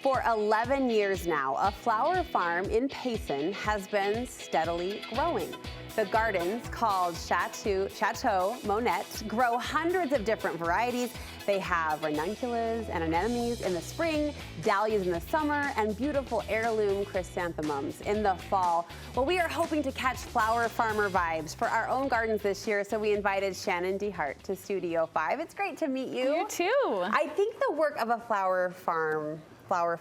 For 11 years now, a flower farm in Payson has been steadily growing. The gardens, called Chateau Monette, grow hundreds of different varieties. They have ranunculus and anemones in the spring, dahlias in the summer, and beautiful heirloom chrysanthemums in the fall. Well, we are hoping to catch flower farmer vibes for our own gardens this year, so we invited Shannon DeHart to Studio 5. It's great to meet you. You too. I think the work of a flower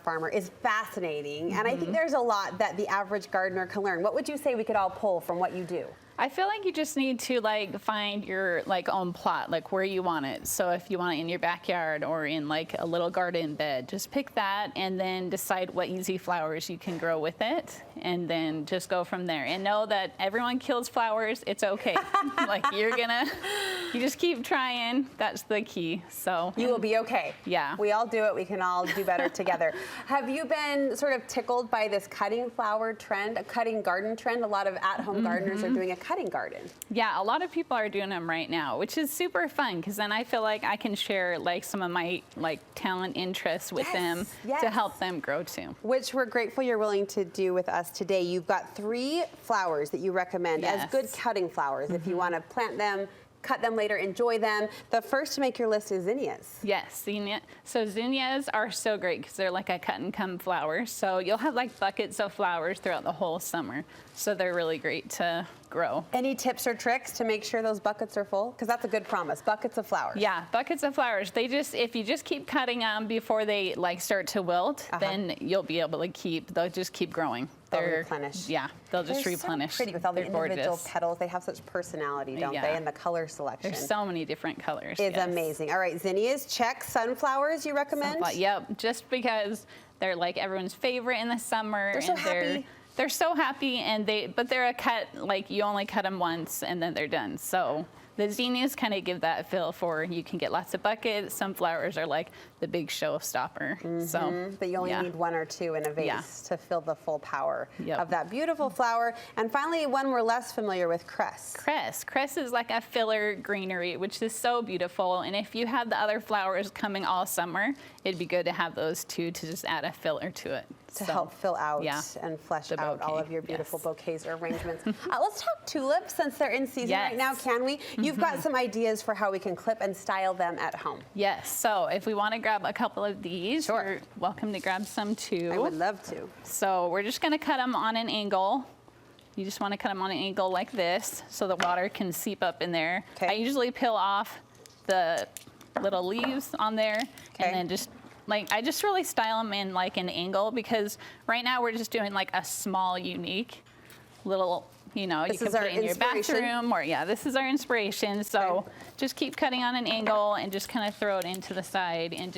farmer is fascinating, and I think there's a lot that the average gardener can learn. What would you say we could all pull from what you do? I feel like you just need to find your own plot, where you want it. So if you want it in your backyard or in a little garden bed, just pick that and then decide what easy flowers you can grow with it, and then just go from there. And know that everyone kills flowers. It's okay. You just keep trying. That's the key. So you will be okay. Yeah. We all do it. We can all do better together. Have you been sort of tickled by this cutting flower trend, a cutting garden trend? A lot of at-home gardeners are doing a cutting garden. Yeah, a lot of people are doing them right now, which is super fun because then I feel like I can share some of my talent interests with them to help them grow too. Which we're grateful you're willing to do with us today. You've got 3 flowers that you recommend as good cutting flowers if you want to plant them, cut them later, enjoy them. The first to make your list is zinnias. Yes, zinnia. So zinnias are so great because they're like a cut and come flower. So you'll have buckets of flowers throughout the whole summer. So they're really great to grow. Any tips or tricks to make sure those buckets are full? Because that's a good promise, buckets of flowers. Yeah, buckets of flowers. If you just keep cutting them before they start to wilt, then you'll be able to they'll just keep growing. They'll replenish. Yeah, they'll just replenish. So pretty with all the individual gorgeous petals. They have such personality, don't they? And the color selection. There's so many different colors. It's amazing. All right, zinnias, check. Sunflowers, you recommend? Yep, just because they're everyone's favorite in the summer. They're so happy. They're so happy, but they're a cut, you only cut them once and then they're done. So the zinnias kind of give that feel for you can get lots of buckets. Some flowers are the big showstopper. So, but you only need 1 or 2 in a vase to feel the full power of that beautiful flower. And finally, one we're less familiar with, cress. Cress is like a filler greenery, which is so beautiful. And if you have the other flowers coming all summer, it'd be good to have those 2 to just add a filler to it. To help fill out and flesh out all of your beautiful bouquets or arrangements. Let's talk tulips since they're in season right now, can we? You've got some ideas for how we can clip and style them at home. Yes, so if we want to grab a couple of these, you're welcome to grab some too. I would love to. So we're just going to cut them on an angle. You just want to cut them on an angle like this so the water can seep up in there. I usually peel off the little leaves on there and then just I just really style them in an angle because right now we're just doing a small, unique little, you can put it in your bathroom or this is our inspiration. So just keep cutting on an angle and just kind of throw it into the side and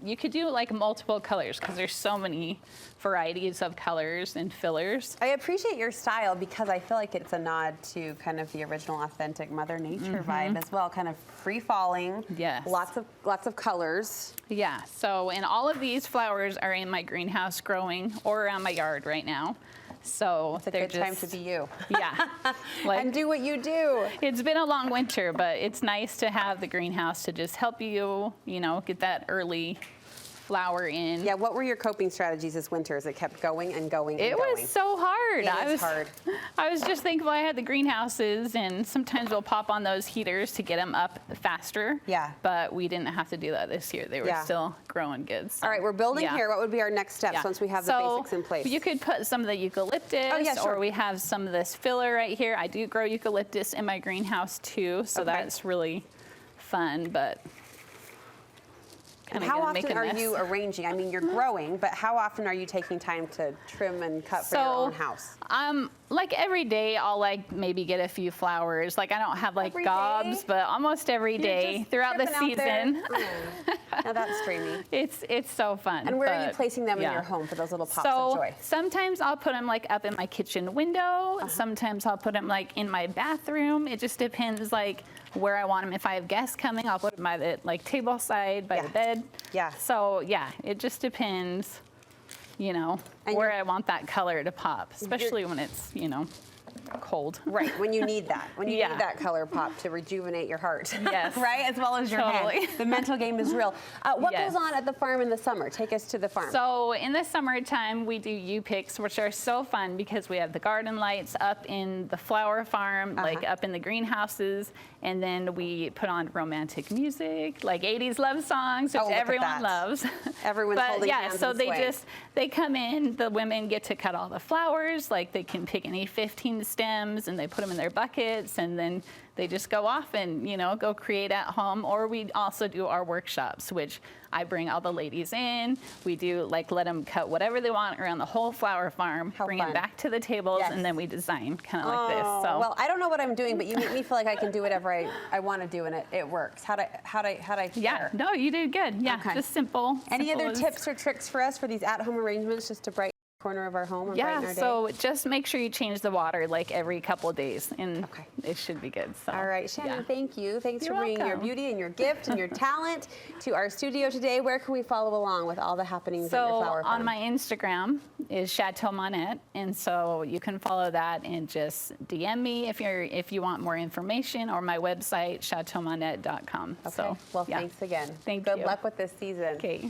you could do multiple colors because there's so many varieties of colors and fillers. I appreciate your style because I feel like it's a nod to kind of the original authentic Mother Nature vibe as well, kind of free falling. Yes. Lots of colors. Yeah, so and all of these flowers are in my greenhouse growing or around my yard right now. So it's a good time to be you. Yeah. And do what you do. It's been a long winter, but it's nice to have the greenhouse to just help you, get that early flower in. Yeah, what were your coping strategies this winter as it kept going and going and going? It was so hard. It was hard. I was just thankful I had the greenhouses, and sometimes we'll pop on those heaters to get them up faster. Yeah. But we didn't have to do that this year. They were still growing good. So. All right, we're building here. What would be our next steps once we have the basics in place? You could put some of the eucalyptus, or we have some of this filler right here. I do grow eucalyptus in my greenhouse too, so that's really fun, but and how often are you arranging? I mean, you're growing, but how often are you taking time to trim and cut for your own house? Every day I'll maybe get a few flowers. I don't have gobs, but almost every day throughout the season. Now that's dreamy. It's so fun. And where are you placing them in your home for those little pops of joy? Sometimes I'll put them up in my kitchen window. Sometimes I'll put them in my bathroom. It just depends where I want them. If I have guests coming, I'll put them by the table side, by the bed. Yeah. So it just depends, where I want that color to pop, especially when it's, cold. Right, when you need that. When you Yeah. need that color pop to rejuvenate your heart. Yes. Right, as well as your Totally. hand. The mental game is real. What Yes. goes on at the farm in the summer? Take us to the farm. So in the summertime, we do U-picks, which are so fun because we have the garden lights up in the flower farm, like up in the greenhouses, and then we put on romantic music, like 80s love songs, which look at everyone that. loves. Everyone's But holding yeah, hands so and they swaying. they come in, the women get to cut all the flowers, like they can pick any 15 stems and they put them in their buckets, and then they just go off and, you know, go create at home. Or we also do our workshops, which I bring all the ladies in. We do like let them cut whatever they want around the whole flower farm, How bring fun. it back to the tables, Yes. and then we design kind of like this. So Well, I don't know what I'm doing, but you make me feel like I can do whatever I want to do, and it works. How'd I yeah, fare? no, you did good. Yeah, Okay. just simple. Any simple other as- tips or tricks for us for these at-home arrangements just to brighten the corner of our home and brighten Yeah, our day? so just make sure you change the water like every couple of days, and Okay. it should be good. So, All right, Shannon, yeah. thank you. Thanks You're for bringing your welcome. beauty and your gift and your talent to our studio today. Where can we follow along with all the happenings at your So flower farm? on my Instagram is Chateau Monette, and so you can follow that and just DM me if you want more information, or my website chateaumonette.com. Okay, So, well, yeah. thanks again. Thank Good you. luck with this season. Okay.